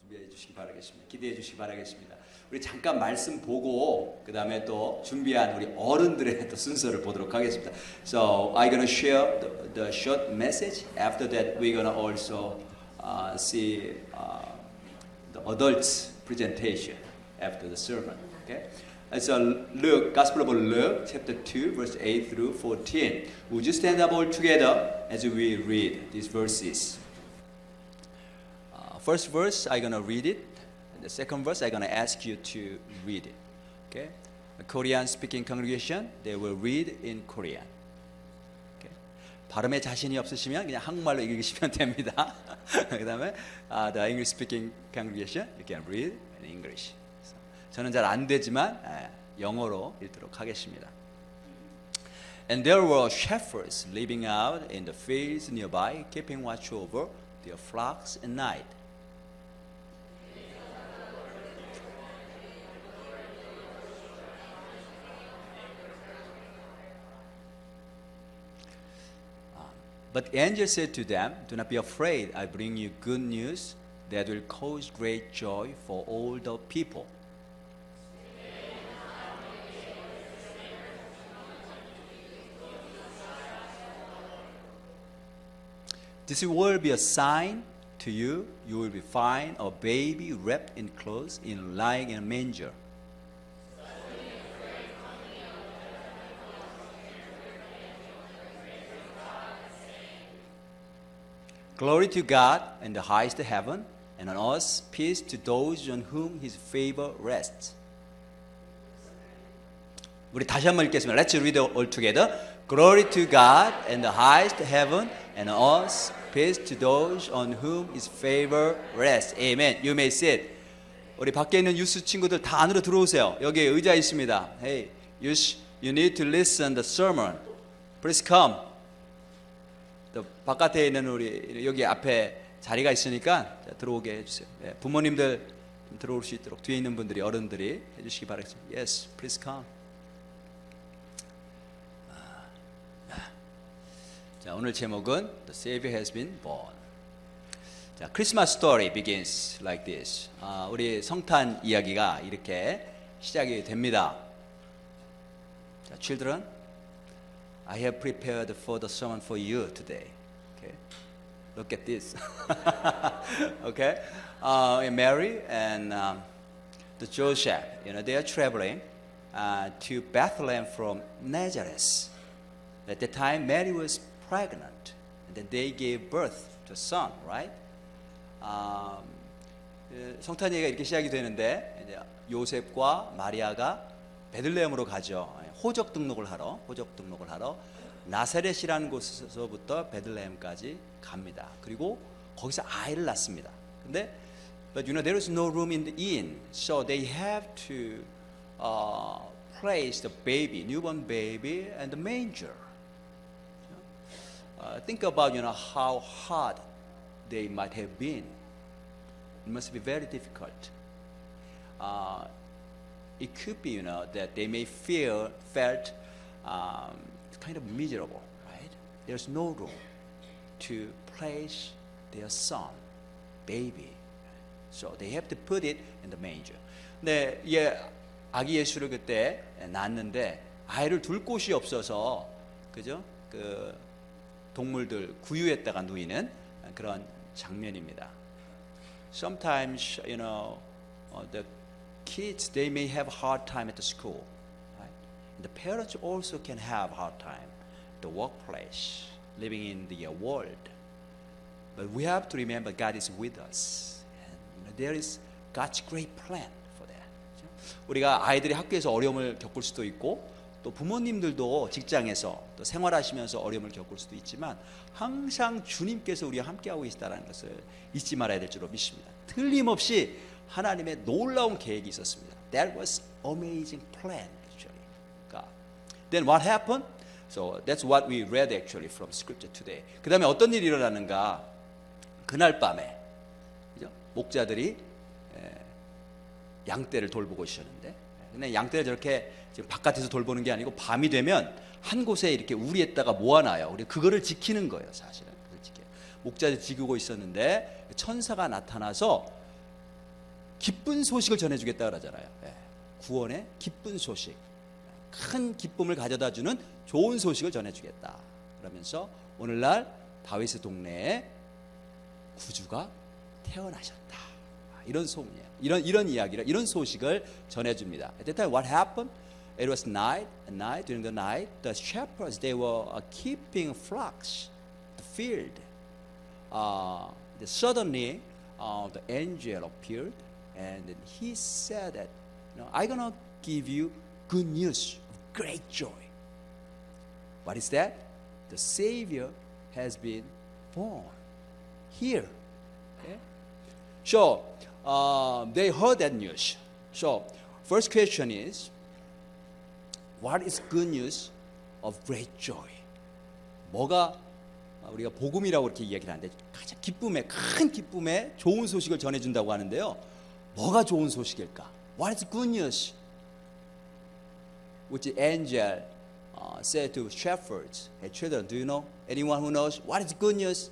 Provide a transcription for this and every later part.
준비해 주시기 바라겠습니다. 기대해 주시기 바라겠습니다. 우리 잠깐 말씀 보고 그 다음에 또 준비한 우리 어른들의 또 순서를 보도록 하겠습니다. So I'm gonna share the short message. After that, we're gonna also see the adults presentation after the sermon. Okay. So Luke, Gospel of Luke, chapter 2, verse 8 through 14. Would you stand up all together as we read these verses? First verse, I'm gonna read it. And the second verse, I'm gonna ask you to read it. Okay? A Korean-speaking congregation, they will read in Korean. Okay? 발음에 자신이 없으시면 그냥 한국말로 읽으시면 됩니다. 그다음에 the English-speaking congregation, you can read in English. 저는 잘 안 되지만 영어로 읽도록 하겠습니다. And there were shepherds living out in the fields nearby, keeping watch over their flocks at night. But the angel said to them, "Do not be afraid. I bring you good news that will cause great joy for all the people. This will be a sign to you. You will find a baby wrapped in clothes and lying in a manger." Glory to God in the highest heaven, and on earth peace to those on whom His favor rests. 우리 다시 한번 읽겠습니다. Let's read it all together. Glory to God in the highest heaven, and on earth peace to those on whom His favor rests. Amen. You may sit. 우리 밖에 있는 유스 친구들 다 안으로 들어오세요. 여기 의자 있습니다. Hey, you need to listen the sermon. Please come. 바깥에 있는 우리 여기 앞에 자리가 있으니까 들어오게 해주세요. 부모님들 들어올 수 있도록 뒤에 있는 분들이 어른들이 해주시기 바라겠습니다. Yes, please come. 자, 오늘 제목은 The Savior has been born. 자, Christmas story begins like this. 우리 성탄 이야기가 이렇게 시작이 됩니다. 자, children, I have prepared for the sermon for you today. Okay, look at this. Okay, Mary and the Joseph, they are traveling to Bethlehem from Nazareth. At the time, Mary was pregnant, and then they gave birth to a son. Right? 성탄 얘기가 이렇게 시작이 되는데 이제 요셉과 마리아가 베들레헴으로 가죠. 호적 등록을 하러 나사렛이라는 곳에서부터 베들레헴까지 갑니다. 그리고 거기서 아이를 낳습니다. 근데 but there is no room in the inn, so they have to place the baby, newborn baby, in the manger. Think about how hard they might have been. It must be very difficult. It could be, that they may felt kind of miserable, right? There's no room to place their son, baby. So they have to put it in the manger. 네, 아기 예수를 그때 낳았는데 아이를 둘 곳이 없어서, 그죠? 그 동물들 구유에다가 누이는 그런 장면입니다. Sometimes, the kids, they may have a hard time at the school. Right? The parents also can have a hard time at the workplace, living in the world. But we have to remember God is with us. And there is God's great plan for that. 우리가 아이들이 학교에서 어려움을 겪을 수도 있고 또 부모님들도 직장에서 또 생활하시면서 어려움을 겪을 수도 있지만 항상 주님께서 우리와 함께하고 계시다는 것을 잊지 말아야 될 줄로 믿습니다. 틀림없이 하나님의 놀라운 계획이 있었습니다. That was amazing plan actually. God. Then what happened? So that's what we read actually from scripture today. 그 다음에 어떤 일이 일어나는가? 그날 밤에 그죠? 목자들이 양떼를 돌보고 있었는데 근데 양떼를 저렇게 지금 바깥에서 돌보는 게 아니고 밤이 되면 한 곳에 이렇게 우리에다가 모아놔요. 우리 그거를 지키는 거예요, 사실은. 목자들이 지키고 있었는데 천사가 나타나서 기쁜 소식을 전해주겠다 그러잖아요. 구원의 기쁜 소식, 큰 기쁨을 가져다주는 좋은 소식을 전해주겠다 그러면서 오늘날 다윗의 동네에 구주가 태어나셨다, 이런 소문이에요. 이런 이야기를, 이런 소식을 전해줍니다. At that time, what happened? It was night, and night, during the night, the shepherds, they were keeping flocks, the field. Suddenly, the angel appeared, and he said that, I'm gonna give you good news of great joy. What is that? The Savior has been born here. Okay? So, they heard that news. So, first question is, what is good news of great joy? 뭐가 우리가 복음이라고 이렇게 이야기를 하는데 가장 기쁨의, 큰 기쁨의 좋은 소식을 전해준다고 하는데요. 뭐가 좋은 소식일까? What is good news? Which the angel said to shepherds, hey children, do you know? Anyone who knows? What is good news?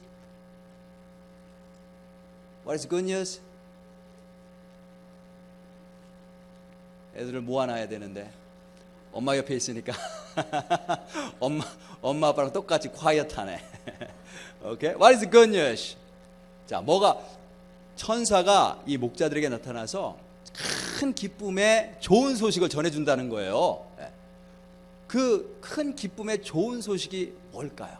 What is good news? 애들을 모아놔야 되는데 엄마 옆에 있으니까 엄마 아빠랑 똑같이 quiet하네. Okay? What is good news? 자, 뭐가 천사가 이 목자들에게 나타나서 큰 기쁨의 좋은 소식을 전해준다는 거예요. 그 큰 기쁨의 좋은 소식이 뭘까요?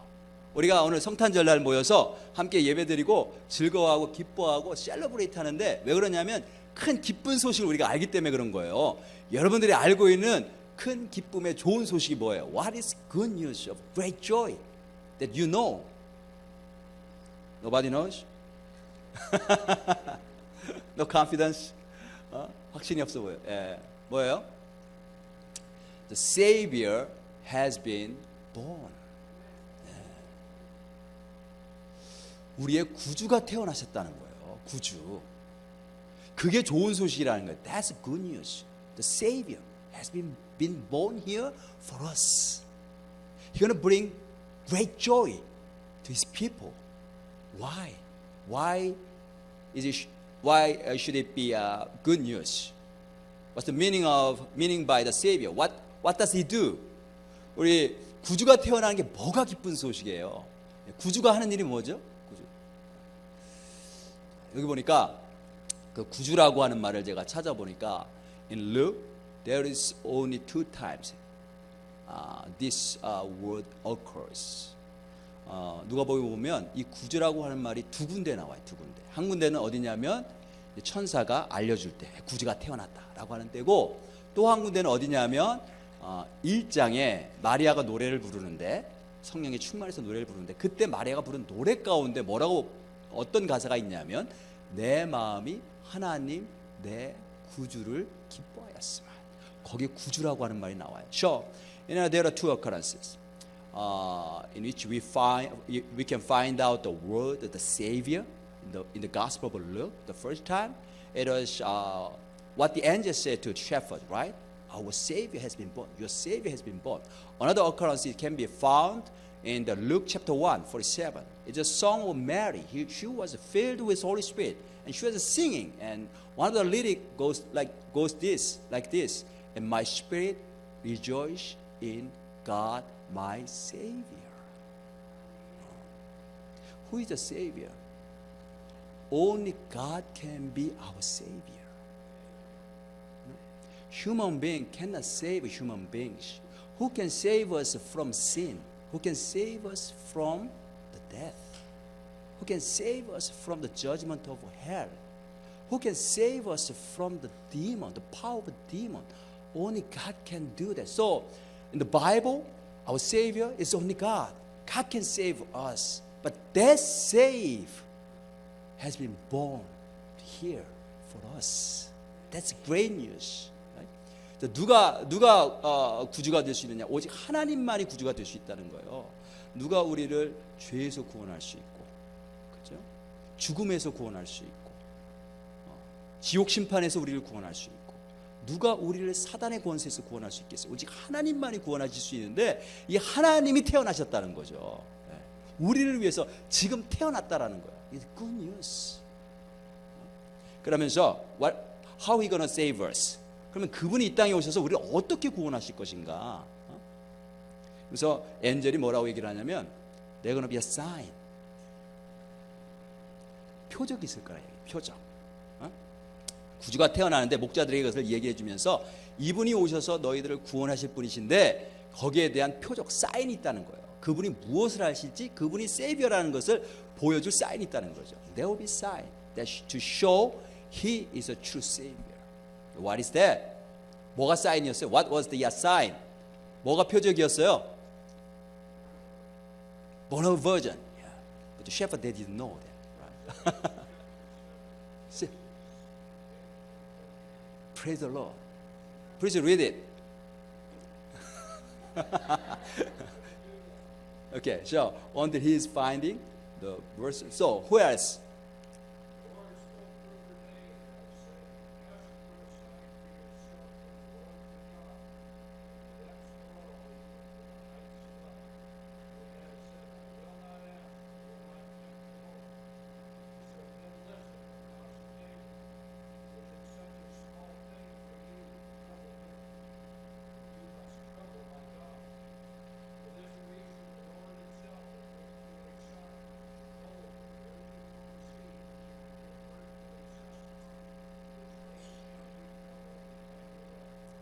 우리가 오늘 성탄절날 모여서 함께 예배드리고 즐거워하고 기뻐하고 셀러브레이트 하는데 왜 그러냐면 큰 기쁜 소식을 우리가 알기 때문에 그런 거예요. 여러분들이 알고 있는 큰 기쁨의 좋은 소식이 뭐예요? What is good news of great joy that you know? Nobody knows? No confidence? 확신이 없어 보여. 뭐예요? The Savior has been born. 우리의 구주가 태어나셨다는 거예요. 구주. 그게 좋은 소식이라는 거예요. That's good news. The Savior has been born here for us. He's going to bring great joy to His people. Why? Why should it be good news? What's the meaning by the Savior? What does He do? 우리 구주가 태어나는 게 뭐가 기쁜 소식이에요? 구주가 하는 일이 뭐죠? 구주. 여기 보니까 그 구주라고 하는 말을 제가 찾아보니까 in Luke there is only 2 times this word occurs. 누가복음에 보면 이 구주라고 하는 말이 2군데 나와요. 2군데. 한 군데는 어디냐면 천사가 알려줄 때 구주가 태어났다라고 하는 때고, 또 한 군데는 어디냐면 1장에 마리아가 노래를 부르는데, 성령이 충만해서 노래를 부르는데, 그때 마리아가 부른 노래 가운데 뭐라고, 어떤 가사가 있냐면 내 마음이 하나님 내 구주를 기뻐하였으면, 거기에 구주라고 하는 말이 나와요. So, there are 2 occurrences in which we can find out the word, the Savior, in the Gospel of Luke. The first time, it was what the angel said to the shepherd, right? Our Savior has been born. Your Savior has been born. Another occurrence can be found in the Luke chapter 1:47. It's a song of Mary. She was filled with Holy Spirit, and she was singing. And one of the lyrics goes like this. And my spirit rejoice in God, my Savior. Who is the Savior? Only God can be our Savior. Human being cannot save human beings. Who can save us from sin? Who can save us from the death? Who can save us from the judgment of hell? Who can save us from the demon, the power of the demon? Only God can do that. So, in the Bible, our Savior is only God. God can save us. But that save has been born here for us. That's great news. Right? 누가 구주가 될 수 있느냐? 오직 하나님만이 구주가 될 수 있다는 거예요. 누가 우리를 죄에서 구원할 수 있고, 그렇죠? 죽음에서 구원할 수 있고, 지옥 심판에서 우리를 구원할 수 있고, 누가 우리를 사단의 권세에서 구원할 수 있겠어요? 오직 하나님만이 구원하실 수 있는데, 이 하나님이 태어나셨다는 거죠. 우리를 위해서 지금 태어났다라는 거예요. It's good news. 그러면서 how he gonna save us? 그러면 그분이 이 땅에 오셔서 우리를 어떻게 구원하실 것인가? 그래서 엔젤이 뭐라고 얘기를 하냐면 they're gonna be a sign. 표적이 있을 거라 얘기해요. 표적. 구주가 태어나는데 목자들에게 그것을 얘기해 주면서 이분이 오셔서 너희들을 구원하실 분이신데 거기에 대한 표적, 사인이 있다는 거예요. 그분이 무엇을 하실지, 그분이 세이비어라는 것을 보여줄 사인이 있다는 거죠. There will be sign that to show he is a true savior. What is that? 뭐가 사인이었어요? What was the sign? 뭐가 표적이었어요? Born of a virgin. Yeah. But the shepherd they didn't know that. Right? See? Praise the Lord. Please read it. Okay, so until he is finding the verse. So who else?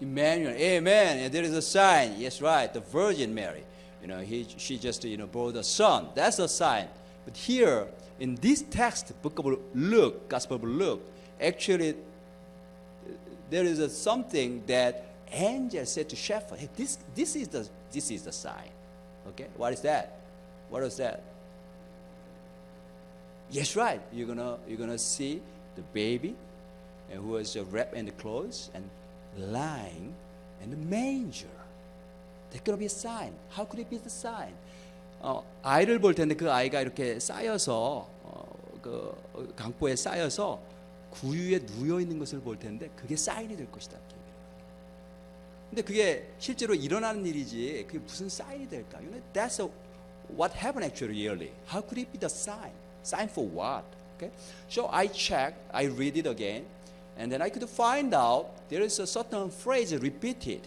Emmanuel, amen. And there is a sign. Yes, right. The Virgin Mary. She just bore a son. That's a sign. But here in this text, Book of Luke, Gospel of Luke, actually there is something that angel said to shepherd. Hey, this is the sign. Okay, what is that? What is that? Yes, right. You're gonna see the baby, who was wrapped in the clothes and lying in the manger. There's gonna be a sign. How could it be the sign? 아이를 볼 텐데 그 아이가 이렇게 쌓여서 그 강보에 쌓여서 구유에 누워 있는 것을 볼 텐데 그게 사인이 될 것이다. 근데 그게 실제로 일어나는 일이지 그게 무슨 사인이 될까? That's what happened actually really. How could it be the sign? Sign for what? Okay. So I checked, I read it again, and then I could find out there is a certain phrase repeated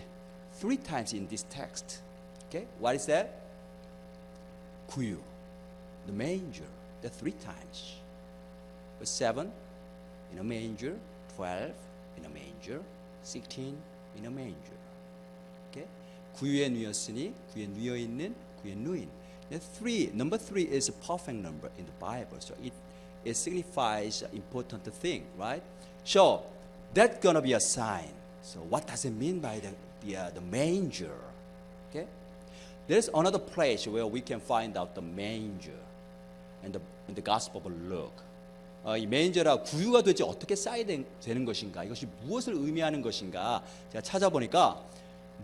3 times in this text. Okay. What is that? 구유, the manger. That's 3 times. 7 in a manger, 12 in a manger, 16 in a manger. Okay? 구유에 누였으니 구유에 누여 있는 구유에 누인. Number 3 is a perfect number in the Bible, so it signifies an important thing, right? So that's gonna be a sign. So what does it mean by the manger? Okay? There's another place where we can find out the manger in the Gospel of Luke. 이 메인저라 구유가 도대체 어떻게 쌓여야 되는 것인가? 이것이 무엇을 의미하는 것인가? 제가 찾아보니까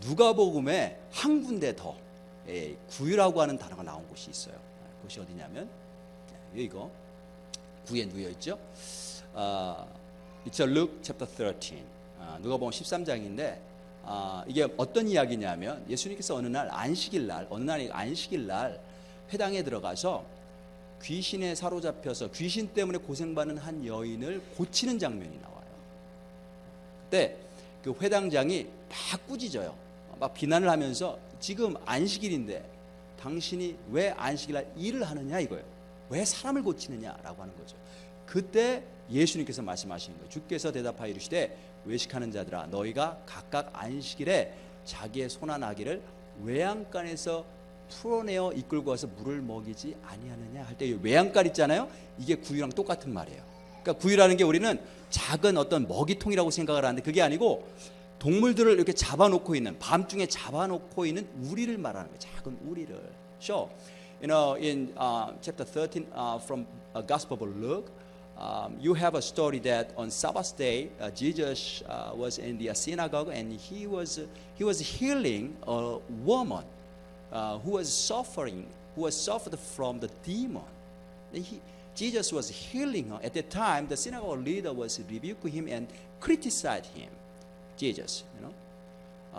누가복음에 한 군데 더 구유라고 하는 단어가 나온 곳이 있어요. 그것이 어디냐면 이거 구유에 누워 있죠. It's Luke chapter 13. 누가복음 13장인데 이게 어떤 이야기냐면 예수님께서 어느 날 안식일 날 회당에 들어가서 귀신에 사로잡혀서 귀신 때문에 고생받는 한 여인을 고치는 장면이 나와요. 그때 그 회당장이 막 꾸짖어요. 막 비난을 하면서 지금 안식일인데 당신이 왜 안식일날 일을 하느냐 이거예요. 왜 사람을 고치느냐라고 하는 거죠. 그때 예수님께서 말씀하시는 거예요. 주께서 대답하여 이르시되 외식하는 자들아 너희가 각각 안식일에 자기의 소나 나귀를 외양간에서 풀어내어 이끌고 와서 물을 먹이지 아니하느냐 할 때 외양간 있잖아요. 이게 구유랑 똑같은 말이에요. 그러니까 구유라는 게 우리는 작은 어떤 먹이통이라고 생각을 하는데 그게 아니고 동물들을 이렇게 잡아놓고 있는 밤중에 잡아놓고 있는 우리를 말하는 거예요. 작은 우리를. So, in chapter 13 from Gospel of Luke, you have a story that on Sabbath day Jesus was in the synagogue and he was healing a woman. Who suffered from the demon. Jesus was healing her. At that time, the synagogue leader was rebuking him and criticized him. Jesus,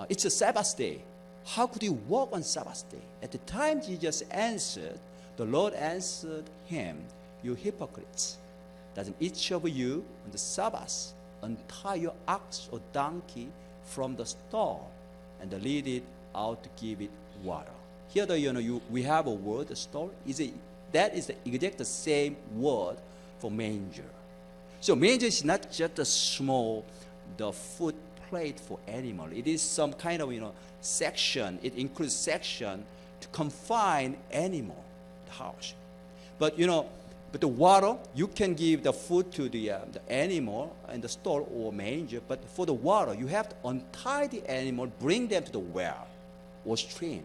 it's a Sabbath day. How could you walk on Sabbath day? At the time, Jesus answered, the Lord answered him, you hypocrites. Doesn't each of you on the Sabbath untie your ox or donkey from the stall and lead it out to give it water. Here, we have a word, stall. That is the exact same word for manger. So manger is not just a small, the food plate for animal. It is some kind of section. It includes section to confine animal the house. But but the water, you can give the food to the animal in the stall or manger. But for the water, you have to untie the animal, bring them to the well or stream,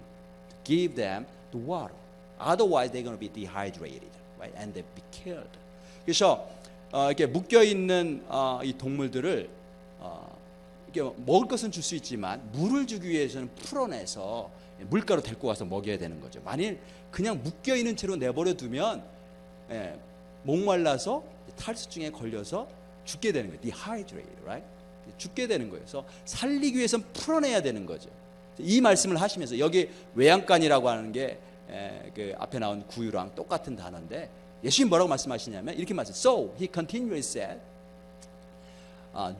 to give them the water. Otherwise, they're going to be dehydrated, right? And they be killed. 그래서 이렇게 묶여 있는 이 동물들을 이렇게 먹을 것은 줄 수 있지만 물을 주기 위해서는 풀어내서 물가로 데리고 가서 먹여야 되는 거죠. 만일 그냥 묶여 있는 채로 내버려 두면 목말라서 탈수증에 걸려서 죽게 되는 거예요. Dehydrated, right? 죽게 되는 거예요. 그래서 살리기 위해서는 풀어내야 되는 거죠. 이 말씀을 하시면서 여기 외양간이라고 하는 게 그 앞에 나온 구유랑 똑같은 단어인데 예수님 뭐라고 말씀하시냐면 이렇게 말씀. So he continually said,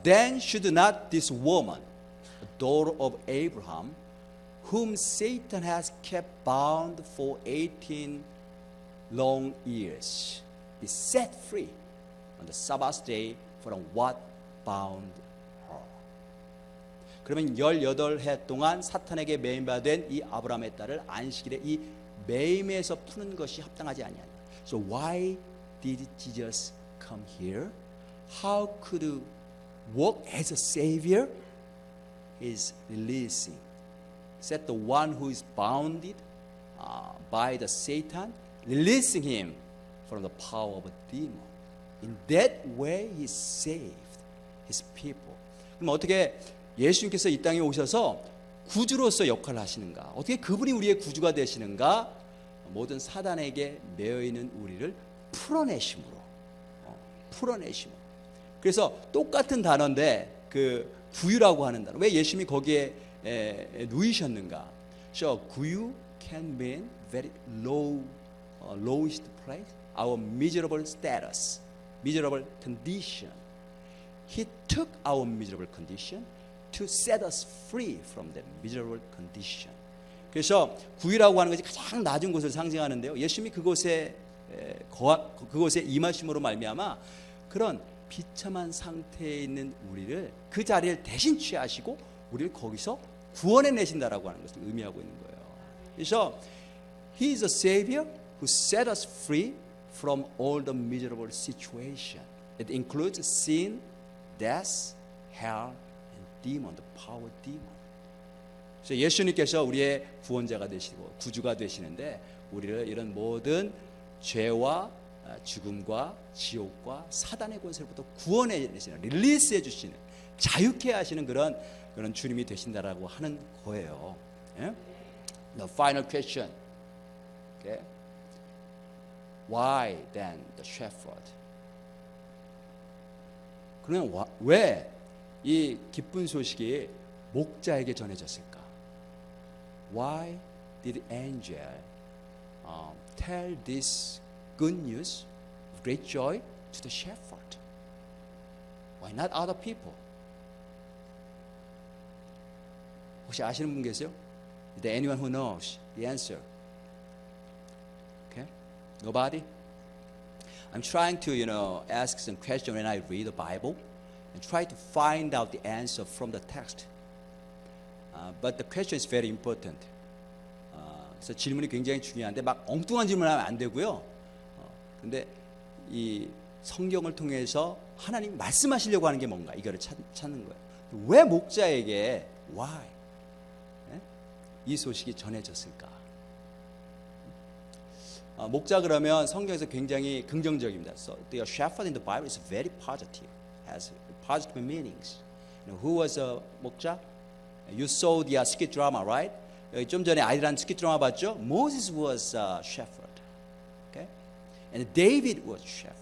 then should not this woman, daughter of Abraham, whom Satan has kept bound for 18 long years, be set free on the Sabbath day from what bound her. 그러면 18해 동안 사탄에게 매임받은 이 아브라함의 딸을 안식일에 이 매임에서 푸는 것이 합당하지 아니하냐. So why did Jesus come here? How could he walk as a savior? Is releasing. Set the one who is bounded by the Satan, releasing him from the power of a demon. In that way, he saved his people. 그럼 어떻게 예수님께서 이 땅에 오셔서 구주로서 역할을 하시는가? 어떻게 그분이 우리의 구주가 되시는가? 모든 사단에게 매여 있는 우리를 풀어내심으로. 그래서 똑같은 단어인데 그 구유라고 하는 단어. 왜 예수님이 거기에 누이셨는가? So 구유 can mean very lowest place, our miserable status, miserable condition. He took our miserable condition to set us free from that miserable condition. 그래서 구유라고 하는 것이 가장 낮은 곳을 상징하는데요. 예수님이 그곳에 임하심으로 말미암아 그런 비참한 상태에 있는 우리를 그 자리를 대신 취하시고 우리를 거기서 구원해 내신다라고 하는 것을 의미하고 있는 거예요. 그래서 He is a Savior who set us free from all the miserable situation. It includes sin, death, hell, and demon, the power of demon. 그래서 예수님께서 우리의 구원자가 되시고 구주가 되시는데 우리를 이런 모든 죄와 죽음과 지옥과 사단의 권세로부터 구원해 내시는, 릴리스해 주시는, 자유케 하시는 그런 주님이 되신다라고 하는 거예요. 예? The final question. Okay. Why then the shepherd? 그러면 왜 이 기쁜 소식이 목자에게 전해졌을까? Why did angel tell this good news of great joy to the shepherd? Why not other people? 혹시 아시는 분 계세요? Is there anyone who knows the answer? Okay, nobody. I'm trying to, ask some questions when I read the Bible and try to find out the answer from the text. But the question is very important. 그래서 질문이 굉장히 중요한데 막 엉뚱한 질문하면 안 되고요. 근데 이 성경을 통해서 하나님 말씀하시려고 하는 게 뭔가 이거를 찾는 거예요. 왜 목자에게 why 이 소식이 전해졌을까? 목자 그러면 성경에서 굉장히 긍정적입니다. So the shepherd in the Bible is very positive, has positive meanings. Who was a 목자? You saw the skit drama, right? 좀 전에 아이들한 skit drama 봤죠? Moses was a shepherd, okay? And David was shepherd.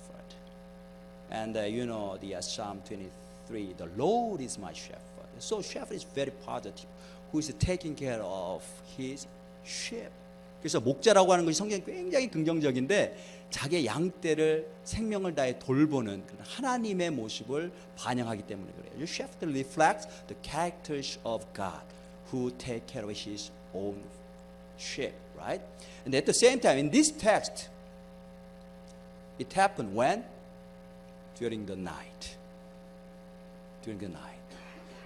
And the Psalm 23, the Lord is my shepherd. So shepherd is very positive, who is taking care of his sheep. 그래서 목자라고 하는 것이 성경이 굉장히 긍정적인데 자기의 양떼를 생명을 다해 돌보는 그런 하나님의 모습을 반영하기 때문에 그래요. Your shepherd reflects the characters of God who take care of his own sheep, right? And at the same time, in this text, it happened when? During the night. During the night.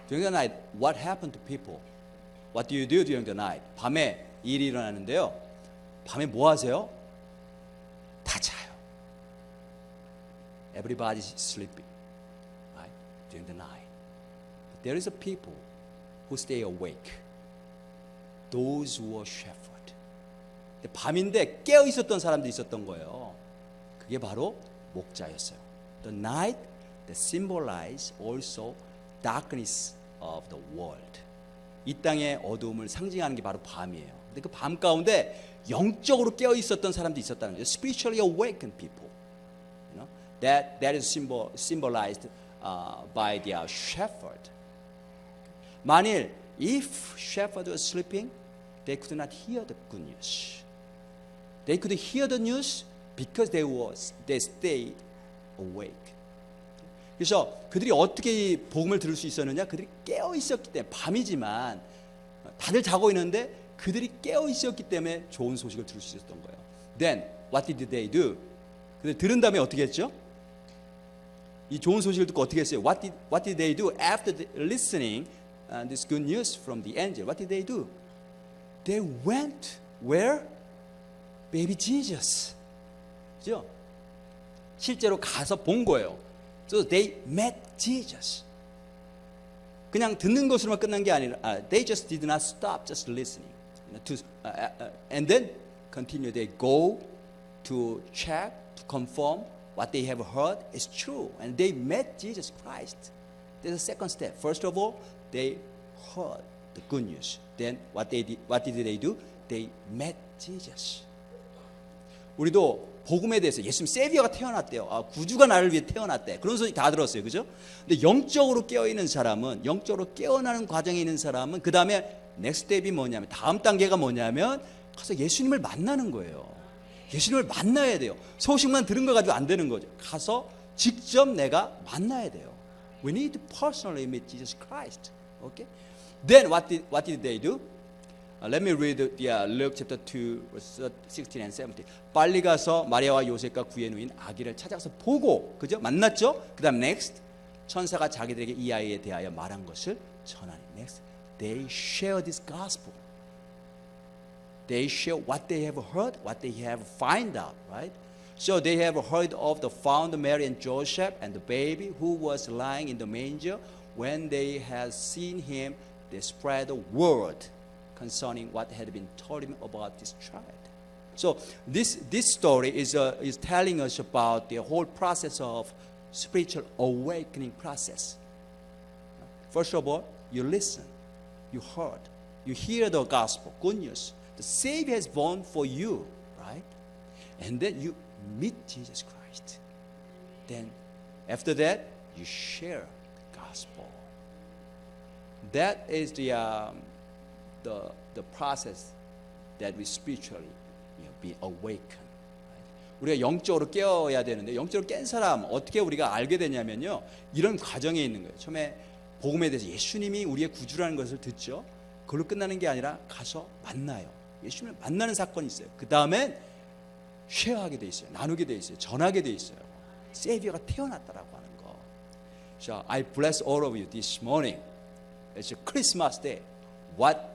During the night, what happened to people? What do you do during the night? 밤에 일이 일어나는데요. 밤에 뭐 하세요? 다 자요. Everybody's sleeping, right? During the night. But there is a people who stay awake. Those who are shepherd. 밤인데 깨어 있었던 사람들이 있었던 거예요. 그게 바로 목자였어요. The night that symbolize also darkness of the world. 이 땅의 어두움을 상징하는 게 바로 밤이에요. 근데 그 밤 가운데 영적으로 깨어 있었던 사람들이 있었다는 거죠. Spiritually awakened people. You know, that is symbolized by their shepherd. 만일 if shepherd was sleeping, they could not hear the good news. They could hear the news because they stayed awake. 그래서 그들이 어떻게 복음을 들을 수 있었느냐? 그들이 깨어 있었기 때문에 밤이지만 다들 자고 있는데 그들이 깨어 있었기 때문에 좋은 소식을 들을 수 있었던 거예요. Then what did they do? 그들 들은 다음에 어떻게 했죠? 이 좋은 소식을 듣고 어떻게 했어요? What did they do after listening this good news from the angel? What did they do? They went where? Baby Jesus. 그죠? 실제로 가서 본 거예요. So they met Jesus. 그냥 듣는 것으로만 끝난 게 아니라 they just did not stop just listening. And then continue. They go to check, to confirm what they have heard is true. And they met Jesus Christ. There's a second step. First of all, they heard the good news. Then what did they do? They met Jesus. 우리도 복음에 대해서 예수님 세비어가 태어났대요. 구주가 나를 위해 태어났대. 그런 소리 다 들었어요. 그죠? 근데 영적으로 깨어있는 사람은, 영적으로 깨어나는 과정에 있는 사람은 그 다음에 넥스트 스텝이 뭐냐면, 다음 단계가 뭐냐면 가서 예수님을 만나는 거예요. 예수님을 만나야 돼요. 소식만 들은 거 가지고 안 되는 거죠. 가서 직접 내가 만나야 돼요. We need to personally meet Jesus Christ. Okay? Then what did they do? Let me read Luke chapter 2, verse 16 and 17. 빨리 가서 마리아와 요셉과 구에 누인 아기를 찾아서 보고, 그죠? 만났죠? 그 다음 next, 천사가 자기들에게 이 아이에 대하여 말한 것을 전하니. Next, they share this gospel. They share what they have heard, what they have find out, right? So they have heard of the found Mary and Joseph and the baby who was lying in the manger. When they had seen him, they spread the word concerning what had been told him about this child. So this story is telling us about the whole process of spiritual awakening process. First of all, you listen, you heard, you hear the gospel, good news. The Savior has born for you, right? And then you meet Jesus Christ. Then after that, you share the gospel. That is the process that we spiritually be awakened. 우리가 영적으로 깨어야 되는데, 영적으로 깬 사람 어떻게 우리가 알게 되냐면요, 이런 과정에 있는 거예요. 처음에 복음에 대해서 예수님이 우리의 구주라는 것을 듣죠. 그걸로 끝나는 게 아니라 가서 만나요. 예수님을 만나는 사건이 있어요. 그 다음엔 쉐어하게 돼 있어요. 나누게 돼 있어요. 전하게 돼 있어요. 세비어가 태어났다라고 하는 거. So I bless all of you this morning. It's a Christmas day. What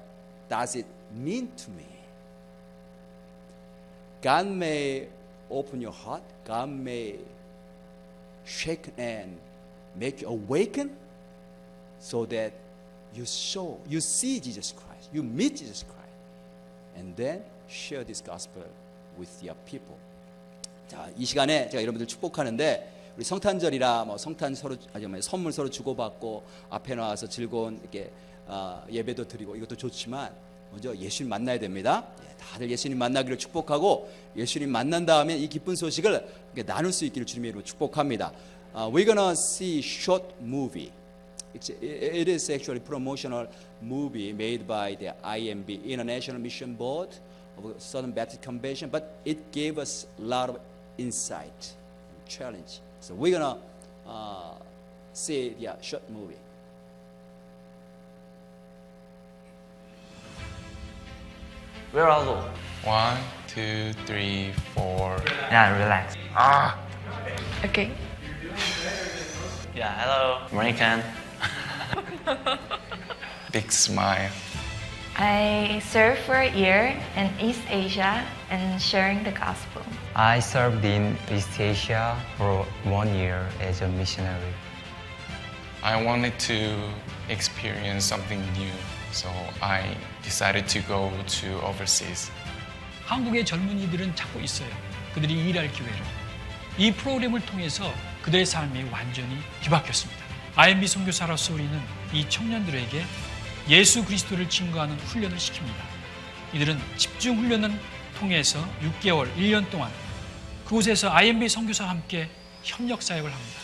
does it mean to me? God may open your heart. God may shake and make you awaken so that you see Jesus Christ. You meet Jesus Christ. And then share this gospel with your people. 자, 이 시간에 제가 여러분들 축복하는데, 우리 성탄절이라 성탄 서로 선물 서로 주고받고 앞에 나와서 즐거운 이렇게 예배도 드리고 이것도 좋지만 먼저 예수님 만나야 됩니다. 다들 예수님 만나기를 축복하고, 예수님 만난 다음에 이 기쁜 소식을 나눌 수 있기를 주님의 이름으로 축복합니다. We're gonna see short movie. It is actually promotional movie made by the IMB International Mission Board of a Southern Baptist Convention, but it gave us a lot of insight, challenge. So we're gonna see the short movie. Where are you? 1, 2, 3, 4. Yeah, relax. Okay. Yeah, hello. American. Big smile. I served for a year in East Asia and sharing the gospel. I served in East Asia for 1 year as a missionary. I wanted to experience something new, so I decided to go to overseas. 한국의 젊은이들은 찾고 있어요. 그들이 일할 기회를. 이 프로그램을 통해서 그들의 삶이 완전히 뒤바뀌었습니다. IMB 선교사로서 우리는 이 청년들에게 예수 그리스도를 증거하는 훈련을 시킵니다. 이들은 집중 훈련을 통해서 6개월, 1년 동안 그곳에서 IMB 선교사와 함께 협력 사역을 합니다.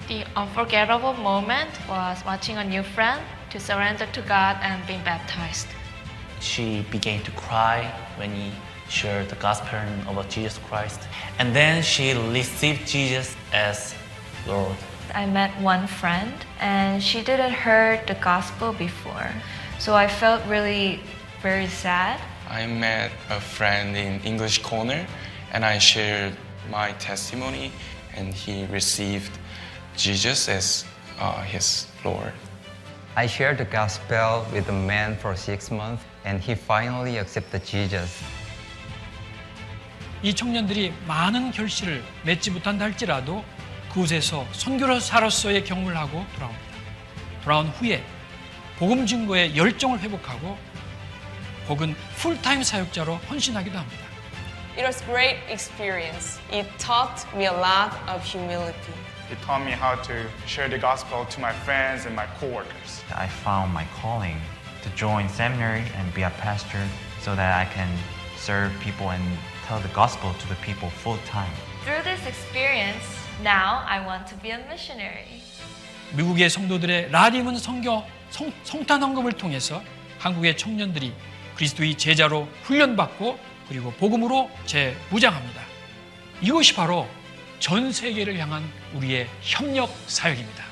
The unforgettable moment was watching a new friend to surrender to God and being baptized. She began to cry when he shared the gospel about Jesus Christ. And then she received Jesus as Lord. I met one friend and she didn't heard the gospel before. So I felt really very sad. I met a friend in English Corner and I shared my testimony and he received Jesus as his Lord. I shared the gospel with a man for 6 months and he finally accepted Jesus. 이 청년들이 많은 결실을 맺지 못한다 할지라도 그곳에서 선교사로서의 경험을 하고 돌아옵니다. 돌아온 후에 복음 증거의 열정을 회복하고 혹은 풀타임 사역자로 헌신하기도 합니다. It was a great experience. It taught me a lot of humility. It taught me how to share the gospel to my friends and my coworkers. I found my calling to join seminary and be a pastor so that I can serve people and tell the gospel to the people full time. Through this experience, now I want to be a missionary. 미국의 성도들의 라디문 성탄 헌금을 통해서 한국의 청년들이 그리스도의 제자로 훈련받고 그리고 복음으로 재무장합니다. 이것이 바로 전 세계를 향한 우리의 협력 사역입니다.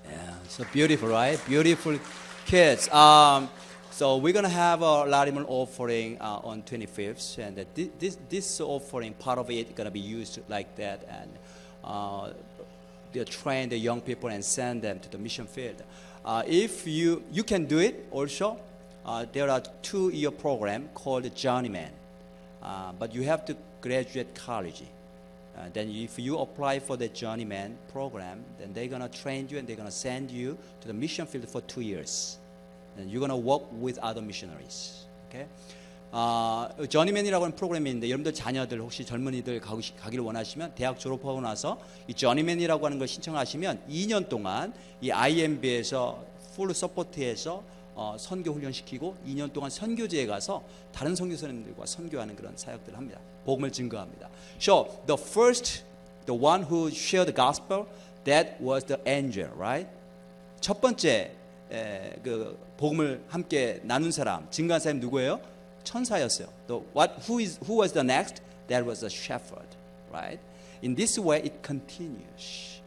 Yeah, so beautiful, right? Beautiful kids. So we're gonna have a Larimun offering on 25th, and this offering, part of it, gonna be used like that, and they train the young people and send them to the mission field. If you can do it also, there are 2-year program called Journeyman, but you have to graduate college. Then if you apply for the Journeyman program, then they're gonna train you and they're gonna send you to the mission field for 2 years. And you're gonna work with other missionaries. Okay? 저니맨이라고 하는 프로그램인데 여러분들 자녀들 혹시 젊은이들 가기를 원하시면 대학 졸업하고 나서 이 저니맨이라고 하는 걸 신청하시면 2년 동안 이 IMB에서 풀 서포트해서 선교 훈련시키고 2년 동안 선교지에 가서 다른 선교사님들과 선교하는 그런 사역들을 합니다. 복음을 증거합니다. So the one who shared the gospel, that was the angel, right? 첫 번째 그 복음을 함께 나눈 사람, 증거한 사람이 누구예요? 천사였어요. Who was the next? That was the shepherd, right? In this way, it continues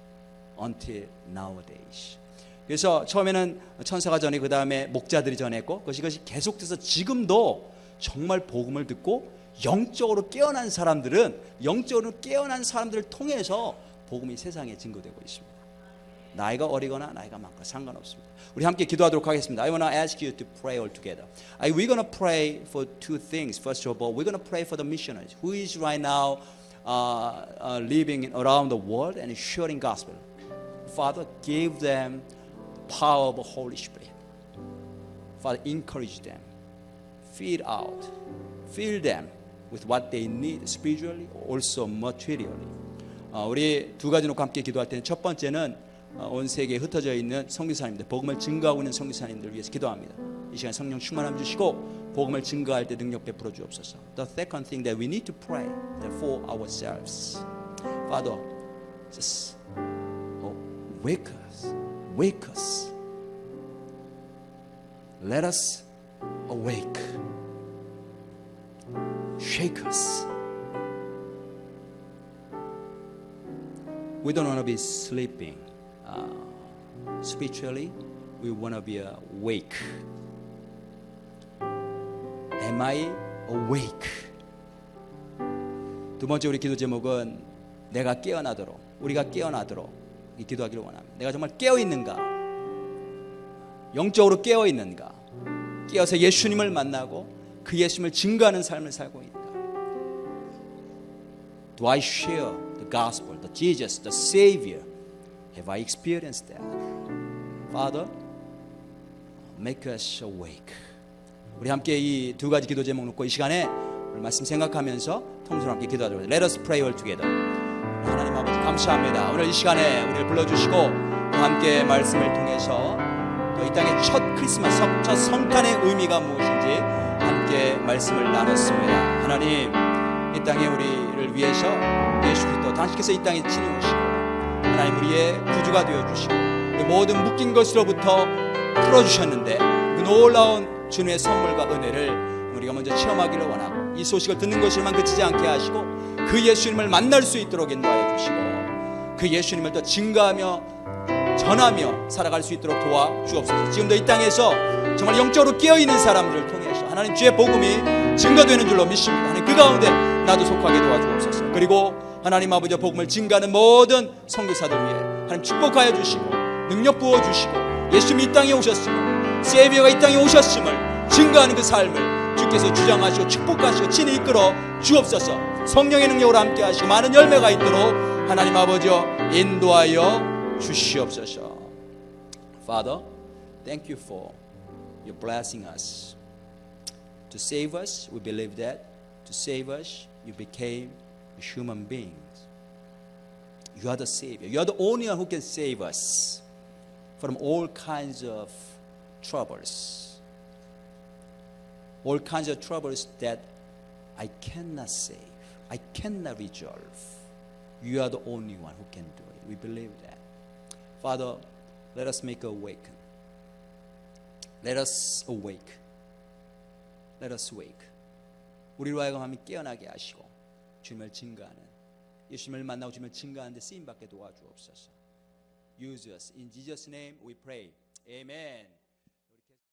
until nowadays. 그래서 처음에는 천사가 전에 그 다음에 목자들이 전했고 그것이 계속돼서 지금도 정말 복음을 듣고 영적으로 깨어난 사람들은 영적으로 깨어난 사람들을 통해서 복음이 세상에 증거되고 있습니다. 나이가 어리거나 나이가 많거나 상관없습니다. 우리 함께 기도하도록 하겠습니다. I want to ask you to pray all together. We're going to pray for 2 things. First of all, we're going to pray for the missionaries who is right now living around the world and sharing gospel. Father, give them power of the Holy Spirit. Father, encourage them. Feed them with what they need spiritually, also materially. 우리 2가지 놓고 함께 기도할 때는 첫 번째는 온 세계에 흩어져 있는 선교사님들, 복음을 증거하고 있는 선교사님들을 위해서 기도합니다. 이 시간 성령 충만함 주시고 복음을 증거할 때 능력 베풀어 주옵소서. The second thing that we need to pray for ourselves. Father, just wake us Let us awake. Shake us. We don't want to be sleeping. Spiritually, we want to be awake. Am I awake? 두 번째 우리 기도 제목은 내가 깨어나도록, 우리가 깨어나도록 이 기도하기를 원합니다. 내가 정말 깨어있는가? 영적으로 깨어있는가? 깨어서 예수님을 만나고 그 예수님을 증거하는 삶을 살고 있는가? Do I share the gospel, the Jesus, the Savior? Have I experienced that? Father, make us awake. 우리 함께 이 두 가지 기도 제목 놓고 이 시간에 오늘 말씀 생각하면서 통성으로 함께 기도하도록 하겠습니다. Let us pray all together. 하나님 아버지 감사합니다. 오늘 이 시간에 우리를 불러주시고 또 함께 말씀을 통해서 또 이 땅의 첫 크리스마스, 첫 성탄의 의미가 무엇인지 함께 말씀을 나눴습니다. 하나님, 이 땅에 우리를 위해서 예수 그리스도 당신께서 이 땅에 친히 오시고 하나님 우리의 구주가 되어주시고 우리 모든 묶인 것으로부터 풀어주셨는데 그 놀라운 주님의 선물과 은혜를 우리가 먼저 체험하기를 원하고 이 소식을 듣는 것으로만 그치지 않게 하시고 그 예수님을 만날 수 있도록 인도하여 주시고 그 예수님을 더 증거하며 전하며 살아갈 수 있도록 도와주옵소서. 지금도 이 땅에서 정말 영적으로 깨어있는 사람들을 통해서 하나님 주의 복음이 증거되는 줄로 믿습니다. 하나님 그 가운데 나도 속하게 도와주옵소서. 그리고 하나님 아버지 복음을 증거하는 모든 선교사들 위해 하나님 축복하여 주시고 능력 부어주시고 예수님이 이 땅에 오셨음을 세비어가 이 땅에 오셨음을 증거하는 그 삶을 주께서 주장하시고 축복하시고 친히 이끌어 주옵소서. 성령의 능력으로 함께 하시고 많은 열매가 있도록 하나님 아버지여 인도하여 주시옵소서. Father, thank you for your blessing us. To save us, we believe that. To save us, you became human beings. You are the Savior. You are the only one who can save us from all kinds of troubles. All kinds of troubles that I cannot save. I cannot resolve. You are the only one who can do it. We believe that. Father, let us make awaken. Let us awake. Let us wake. 우리로 하여금 함께 깨어나게 하시고 주님을 증거하는 예수님을 만나고 주님을 증거하는 데 쓰임받게 도와주옵소서. Use us. In Jesus' name we pray. Amen.